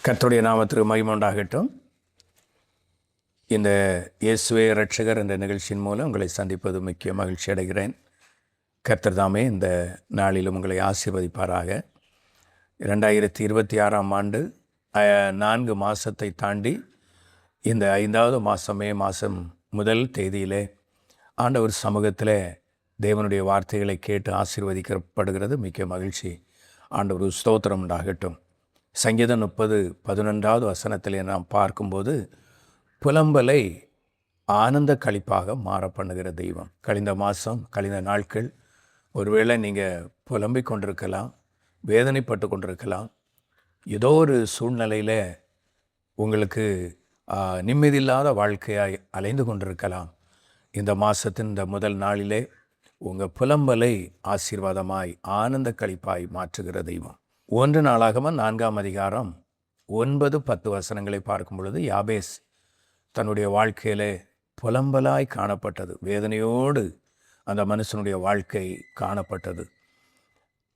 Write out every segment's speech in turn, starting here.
கர்த்தருடைய நாமத்திற்கு மகிமை உண்டாகட்டும். இந்த இயேசுவே இரட்சகர் என்ற நிகழ்ச்சியின் மூலம் உங்களை சந்திப்பது முக்கிய மகிழ்ச்சி அடைகிறேன். கர்த்தர் தாமே இந்த நாளிலும் உங்களை ஆசீர்வதிப்பாராக. 2026 ஆண்டு 4 மாதத்தை தாண்டி இந்த 5வது மாதம் மே மாதம் முதல் தேதியிலே ஆண்டவர் சமூகத்தில் தேவனுடைய வார்த்தைகளை கேட்டு ஆசீர்வதிக்கப்படுகிறது. மிக்க மகிழ்ச்சி. ஆண்டவர் ஸ்தோத்திரம் உண்டாகட்டும். சங்கீதம் 30:11 வசனத்திலே நாம் பார்க்கும்போது புலம்பலை ஆனந்த களிப்பாக மாற பண்ணுகிற தெய்வம். கழிந்த நாட்கள் ஒருவேளை நீங்கள் புலம்பிக் கொண்டிருக்கலாம், வேதனைப்பட்டு கொண்டிருக்கலாம். ஏதோ ஒரு சூழ்நிலையில் உங்களுக்கு நிம்மதியில்லாத வாழ்க்கையாய் அலைந்து கொண்டிருக்கலாம். இந்த மாதத்தின் இந்த முதல் நாளிலே உங்கள் புலம்பலை ஆசீர்வாதமாய் ஆனந்த களிப்பாய் மாற்றுகிற தெய்வம். 1 நாளாகமம் 4ஆம் அதிகாரம் 9-10 வசனங்களை பார்க்கும் பொழுது யாபேஸ் தன்னுடைய வாழ்க்கையிலே புலம்பலாய் காணப்பட்டது. வேதனையோடு அந்த மனுஷனுடைய வாழ்க்கை காணப்பட்டது.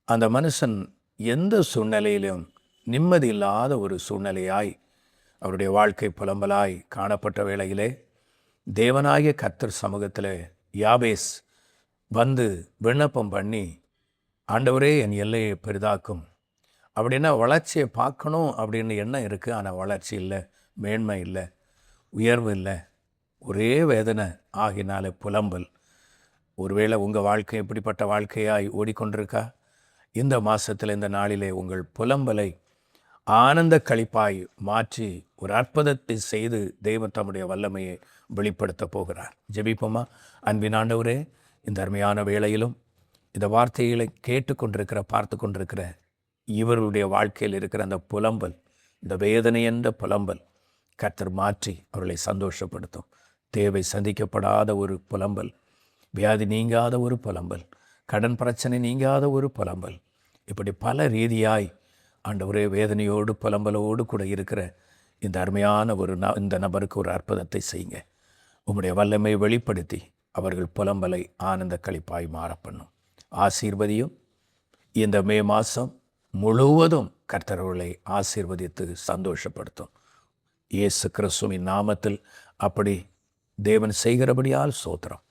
அந்த மனுஷன் எந்த சூழ்நிலையிலும் நிம்மதி இல்லாத ஒரு சூழ்நிலையாய் அவருடைய வாழ்க்கை புலம்பலாய் காணப்பட்ட வேளையிலே தேவனாகிய கர்த்தர் சமூகத்தில் யாபேஸ் வந்து விண்ணப்பம் பண்ணி, ஆண்டவரே என் எல்லையை பெரிதாக்கும். அப்படின்னா வளர்ச்சியை பார்க்கணும் அப்படின்னு எண்ணம் இருக்குது. ஆனால் வளர்ச்சி இல்லை, மேன்மை இல்லை, உயர்வு இல்லை, ஒரே வேதனை ஆகினால புலம்பல். ஒருவேளை உங்கள் வாழ்க்கை எப்படிப்பட்ட வாழ்க்கையாய் ஓடிக்கொண்டிருக்கா? இந்த மாதத்தில் இந்த நாளிலே உங்கள் புலம்பலை ஆனந்த களிப்பாய் மாற்றி ஒரு அற்புதத்தை செய்து தெய்வம் தம்முடைய வல்லமையை வெளிப்படுத்த போகிறார். ஜெபிப்போமா? அன்பின் ஆண்டவரே, இந்த அருமையான வேளையிலும் இந்த வார்த்தைகளை பார்த்து கொண்டிருக்கிற இவர்களுடைய வாழ்க்கையில் இருக்கிற அந்த புலம்பல், இந்த வேதனை என்ற புலம்பல் கர்த்தர் மாற்றி அவர்களை சந்தோஷப்படுத்தும். தேவை சந்திக்கப்படாத ஒரு புலம்பல், வியாதி நீங்காத ஒரு புலம்பல், கடன் பிரச்சனை நீங்காத ஒரு புலம்பல், இப்படி பல ரீதியாய் ஆண்டவரே வேதனையோடு புலம்பலோடு கூட இருக்கிற இந்த அருமையான இந்த நபருக்கு ஒரு அற்புதத்தை செய்யுங்க. உம்முடைய வல்லமை வெளிப்படுத்தி அவர்கள் புலம்பலை ஆனந்த களிப்பாய் மாற பண்ணும். ஆசீர்வதியும். இந்த மே மாதம் முழுவதும் கர்த்தர்களை ஆசீர்வதித்து சந்தோஷப்படுத்தும். இயேசு கிறிஸ்துவின் நாமத்தில் அப்படி தேவன் செய்கிறபடியால் ஸ்தோத்திரம்.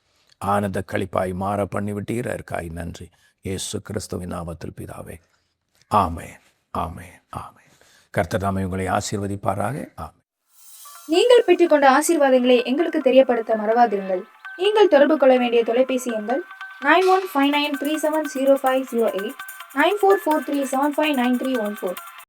ஆனந்த களிப்பாய் மாற பண்ணிவிட்டீர். அதற்காய் நன்றி. இயேசு கிறிஸ்துவின் நாமத்தில் பிதாவே, ஆமென், ஆமென், ஆமென். கர்த்தர் தாமே உங்களை ஆசீர்வதிப்பாராக. ஆமென். நீங்கள் பெற்றுக்கொண்ட ஆசீர்வாதங்களை எங்களுக்கு தெரியப்படுத்த மறவாதிருங்கள். நீங்கள் தொடர்பு கொள்ள வேண்டிய தொலைபேசி எண்கள் 9159370508, 9443759314.